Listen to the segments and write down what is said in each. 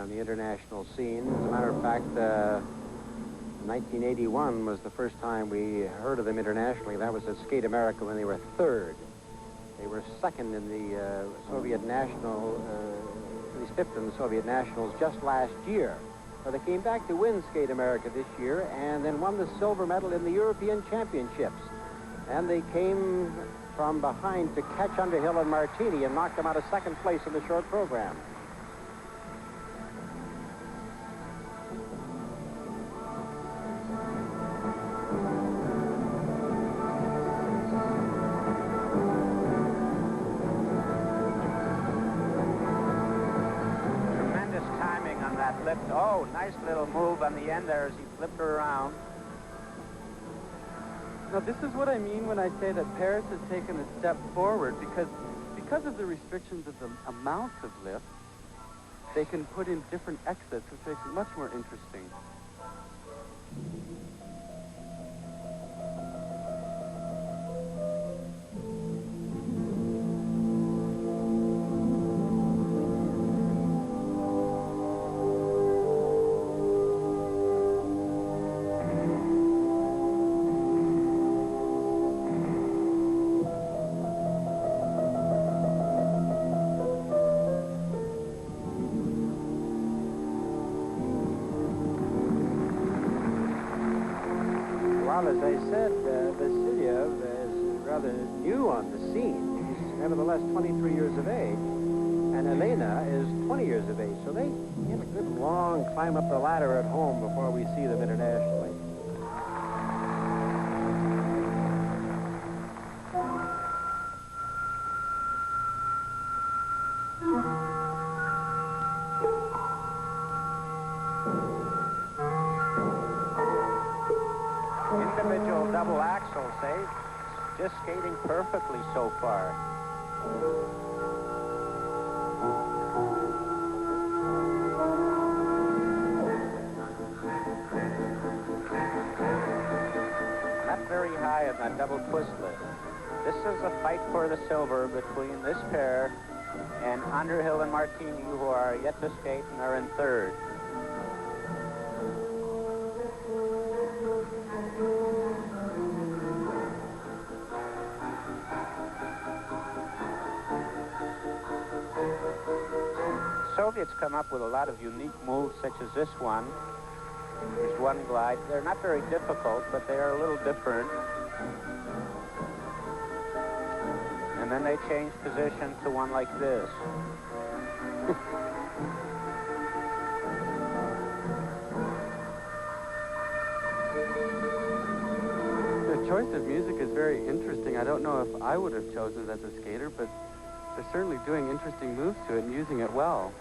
on the international scene. As a matter of fact, 1981 was the first time we heard of them internationally. That was at Skate America when they were third. They were second in the Soviet National, at least fifth in the Soviet Nationals just last year. So they came back to win Skate America this year and then won the silver medal in the European Championships. And they came from behind to catch Underhill and Martini and knocked them out of second place in the short program. Oh, nice little move on the end there as he flipped her around. Now, this is what I mean when I say that Paris has taken a step forward, because of the restrictions of the amounts of lift, they can put in different exits, which makes it much more interesting. Well, as I said, Vasiliev is rather new on the scene. He's nevertheless 23 years of age, and Elena is 20 years of age. So they get a good long climb up the ladder at home before we see them internationally. Individual double axel, say, just skating perfectly so far. Not very high on that double twist lift. This is a fight for the silver between this pair and Underhill and Martini, who are yet to skate and are in third. Soviets come up with a lot of unique moves, such as this one. There's one glide. They're not very difficult, but they are a little different. And then they change position to one like this. The choice of music is very interesting. I don't know if I would have chosen it as a skater, but they're certainly doing interesting moves to it and using it well.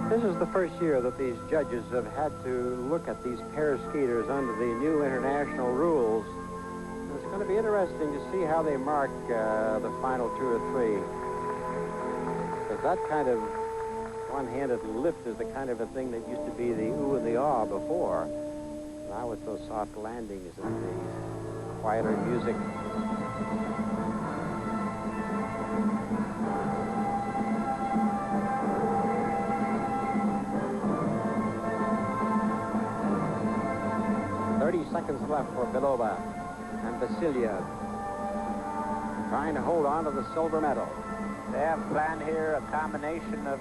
This is the first year that these judges have had to look at these pair skaters under the new international rules. It's going to be interesting to see how they mark the final two or three. Because that kind of one-handed lift is the kind of a thing that used to be the ooh and the ah before. Now with those soft landings and the quieter music. Seconds left for Valova and Vasiliev, trying to hold on to the silver medal. They have planned here a combination of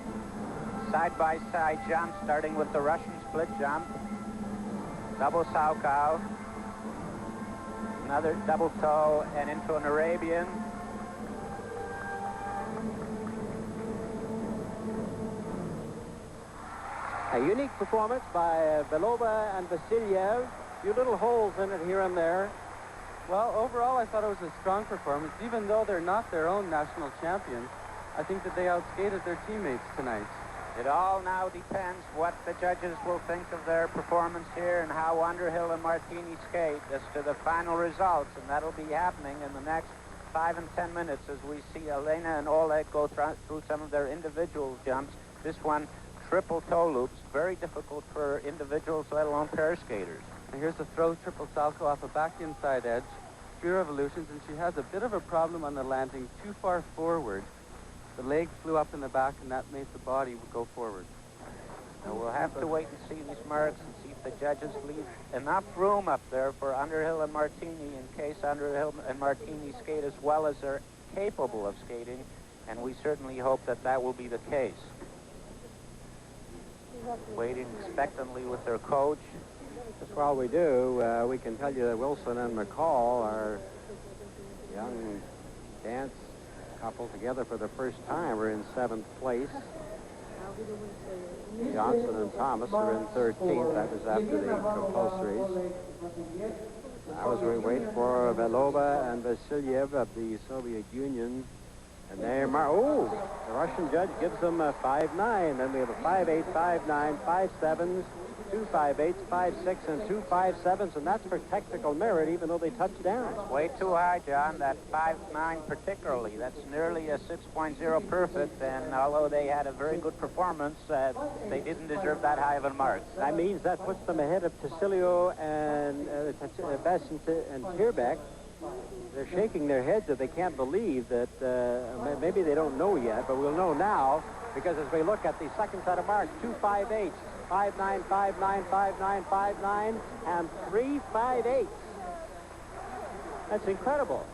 side-by-side jumps, starting with the Russian split jump, double Saukow, another double toe, and into an Arabian. A unique performance by Valova and Vasiliev. Few little holes in it here and there. Well, overall, I thought it was a strong performance. Even though they're not their own national champions, I think that they outskated their teammates tonight. It all now depends what the judges will think of their performance here and how Underhill and Martini skate as to the final results, and that'll be happening in the next 5 and 10 minutes as we see Elena and Oleg go through some of their individual jumps. This one, triple toe loops, very difficult for individuals, let alone pair skaters. And here's a throw triple salto off a back inside edge, 3 revolutions, and she has a bit of a problem on the landing, too far forward. The leg flew up in the back, and that made the body go forward. Now we'll have to wait and see these marks and see if the judges leave enough room up there for Underhill and Martini in case Underhill and Martini skate as well as they're capable of skating, and we certainly hope that that will be the case. Waiting expectantly with their coach. Just while we do, we can tell you that Wilson and McCall are young dance couple together for the first time are in 7th place. Johnson and Thomas are in 13th. That was after the compulsories. Now as we wait for Valova and Vasiliev of the Soviet Union. And there, the Russian judge gives them a 5-9. Then we have a 5-8, 5-9, 5-7s, 2 5-8s, 5-6, and 2 5-7s, and that's for technical merit, even though they touched down. It's way too high, John, that 5-9 particularly. That's nearly a 6.0 perfect, and although they had a very good performance, they didn't deserve that high of a mark. That means that puts them ahead of Tassilio and Besson and Tierbeck. They're shaking their heads that they can't believe that, maybe they don't know yet, but we'll know now, because as we look at the second set of marks, 2 5-8s, 5-9, 5-9, 5-9, 5-9, and 3 5-8s. That's incredible.